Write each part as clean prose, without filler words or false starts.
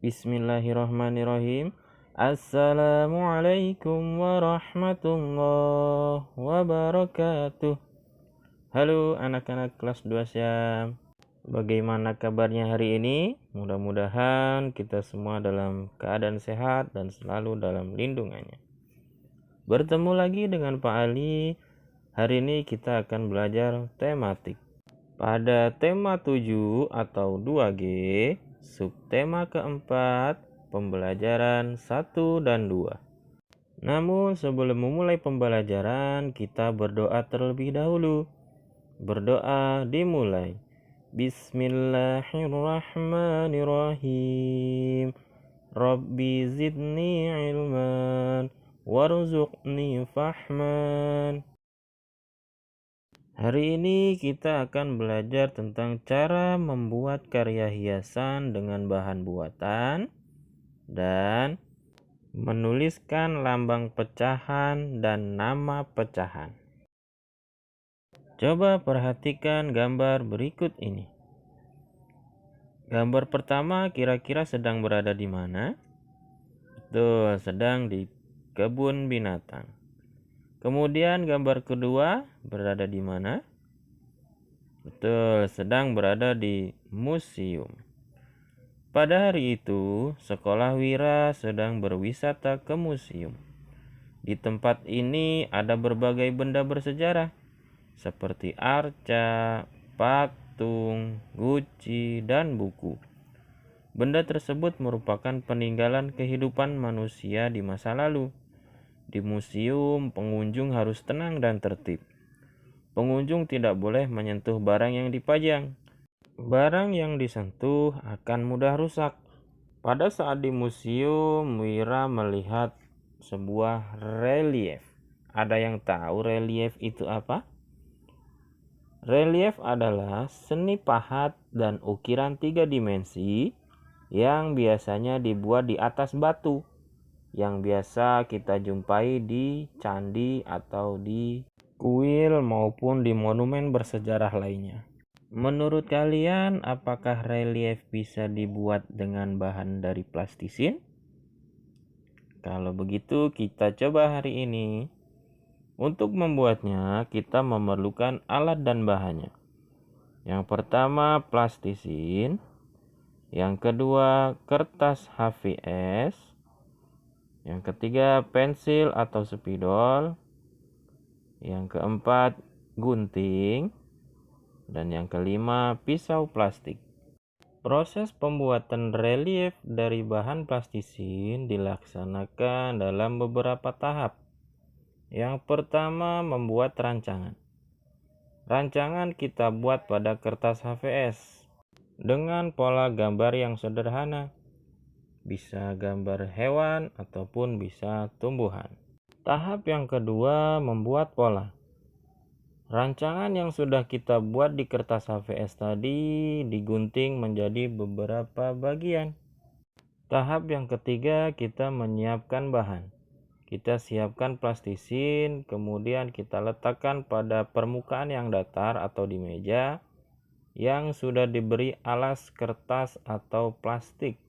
Bismillahirrahmanirrahim. Assalamualaikum warahmatullahi wabarakatuh. Halo anak-anak kelas 2 Syam. Bagaimana kabarnya hari ini? Mudah-mudahan kita semua dalam keadaan sehat dan selalu dalam lindungannya. Bertemu lagi dengan Pak Ali. Hari ini kita akan belajar tematik. Pada tema 7 atau 2G, subtema keempat, pembelajaran 1 dan 2. Namun sebelum memulai pembelajaran, kita berdoa terlebih dahulu. Berdoa dimulai. Bismillahirrahmanirrahim. Rabbi zidni ilman, warzuqni fahman. Hari ini kita akan belajar tentang cara membuat karya hiasan dengan bahan buatan dan menuliskan lambang pecahan dan nama pecahan. Coba perhatikan gambar berikut ini. Gambar pertama kira-kira sedang berada di mana? Betul, sedang di kebun binatang. Kemudian gambar kedua berada di mana? Betul, sedang berada di museum. Pada hari itu, sekolah Wira sedang berwisata ke museum. Di tempat ini ada berbagai benda bersejarah, seperti arca, patung, guci, dan buku. Benda tersebut merupakan peninggalan kehidupan manusia di masa lalu. Di museum, pengunjung harus tenang dan tertib. Pengunjung tidak boleh menyentuh barang yang dipajang. Barang yang disentuh akan mudah rusak. Pada saat di museum, Wira melihat sebuah relief. Ada yang tahu relief itu apa? Relief adalah seni pahat dan ukiran 3 dimensi yang biasanya dibuat di atas batu, yang biasa kita jumpai di candi atau di kuil maupun di monumen bersejarah lainnya. Menurut kalian, apakah relief bisa dibuat dengan bahan dari plastisin? Kalau begitu, kita coba hari ini. Untuk membuatnya, kita memerlukan alat dan bahannya. Yang pertama, plastisin. Yang kedua, kertas HVS. Yang ketiga, pensil atau spidol. Yang keempat, gunting. Dan yang kelima, pisau plastik. Proses pembuatan relief dari bahan plastisin dilaksanakan dalam beberapa tahap. Yang pertama, membuat rancangan. Rancangan kita buat pada kertas HVS dengan pola gambar yang sederhana. Bisa gambar hewan ataupun bisa tumbuhan. Tahap yang kedua, membuat pola. Rancangan yang sudah kita buat di kertas HVS tadi digunting menjadi beberapa bagian. Tahap yang ketiga, kita menyiapkan bahan. Kita siapkan plastisin, kemudian kita letakkan pada permukaan yang datar atau di meja yang sudah diberi alas kertas atau plastik.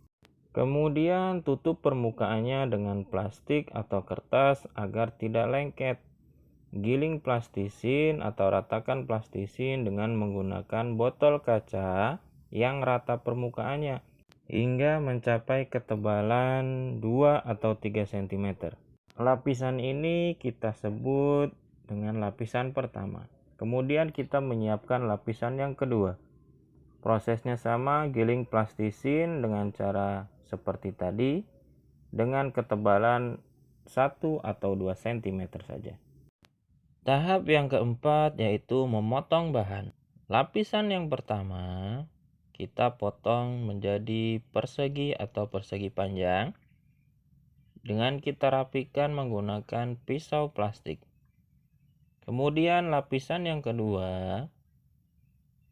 Kemudian tutup permukaannya dengan plastik atau kertas agar tidak lengket. Giling plastisin atau ratakan plastisin dengan menggunakan botol kaca yang rata permukaannya hingga mencapai ketebalan 2 atau 3 cm. Lapisan ini kita sebut dengan lapisan pertama. Kemudian kita menyiapkan lapisan yang kedua. Prosesnya sama, giling plastisin dengan cara seperti tadi dengan ketebalan 1 atau 2 cm saja. Tahap yang keempat yaitu memotong bahan. Lapisan yang pertama kita potong menjadi persegi atau persegi panjang dengan kita rapikan menggunakan pisau plastik. Kemudian lapisan yang kedua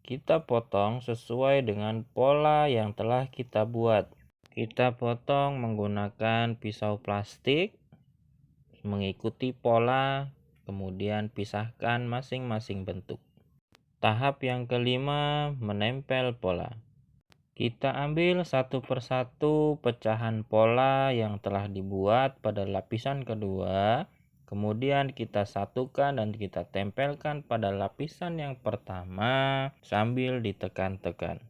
kita potong sesuai dengan pola yang telah kita buat. Kita potong menggunakan pisau plastik mengikuti pola, kemudian pisahkan masing-masing bentuk. Tahap yang kelima, menempel pola. Kita ambil satu persatu pecahan pola yang telah dibuat pada lapisan kedua. Kemudian kita satukan dan kita tempelkan pada lapisan yang pertama sambil ditekan-tekan.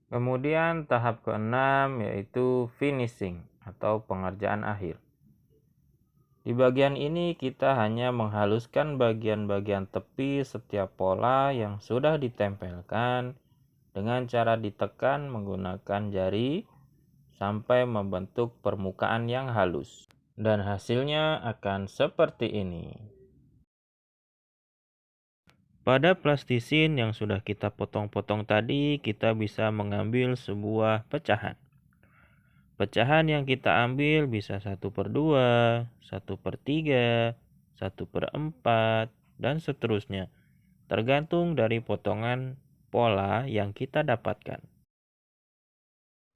Kemudian tahap keenam yaitu finishing atau pengerjaan akhir. Di bagian ini kita hanya menghaluskan bagian-bagian tepi setiap pola yang sudah ditempelkan dengan cara ditekan menggunakan jari sampai membentuk permukaan yang halus. Dan hasilnya akan seperti ini. Pada plastisin yang sudah kita potong-potong tadi, kita bisa mengambil sebuah pecahan. Pecahan yang kita ambil bisa 1/2, 1/3, 1/4, dan seterusnya. Tergantung dari potongan pola yang kita dapatkan.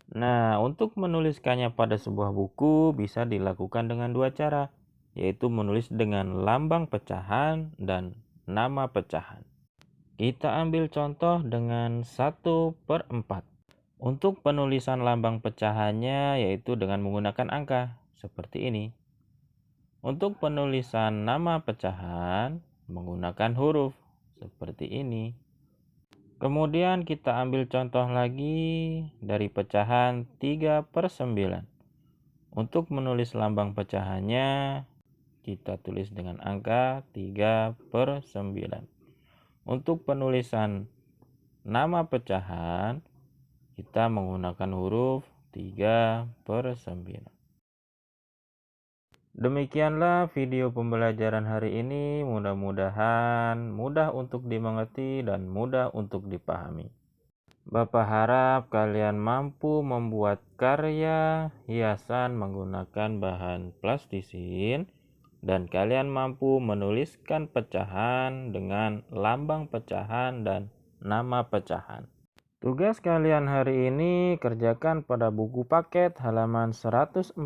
Nah, untuk menuliskannya pada sebuah buku bisa dilakukan dengan dua cara, yaitu menulis dengan lambang pecahan dan nama pecahan. Kita ambil contoh dengan 1/4. Untuk penulisan lambang pecahannya yaitu dengan menggunakan angka, seperti ini. Untuk penulisan nama pecahan menggunakan huruf, seperti ini. Kemudian kita ambil contoh lagi dari pecahan 3/9. Untuk menulis lambang pecahannya, kita tulis dengan angka 3/9. Untuk penulisan nama pecahan, kita menggunakan huruf 3/9. Demikianlah video pembelajaran hari ini, mudah-mudahan mudah untuk dimengerti dan mudah untuk dipahami. Bapak harap kalian mampu membuat karya hiasan menggunakan bahan plastisin dan kalian mampu menuliskan pecahan dengan lambang pecahan dan nama pecahan. Tugas kalian hari ini kerjakan pada buku paket halaman 145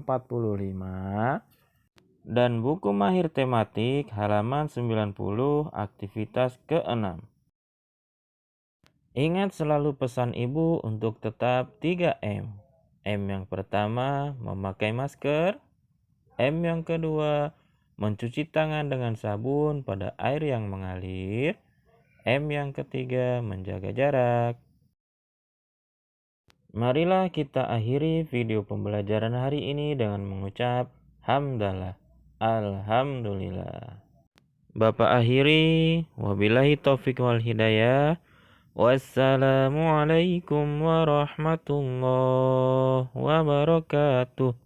dan buku mahir tematik halaman 90 aktivitas ke-6. Ingat selalu pesan ibu untuk tetap 3M. M yang pertama memakai masker, M yang kedua mencuci tangan dengan sabun pada air yang mengalir, M yang ketiga menjaga jarak. Marilah kita akhiri video pembelajaran hari ini dengan mengucap hamdalah, alhamdulillah. Bapak akhiri, wabillahi taufik wal hidayah. Wassalamualaikum warahmatullahi wabarakatuh.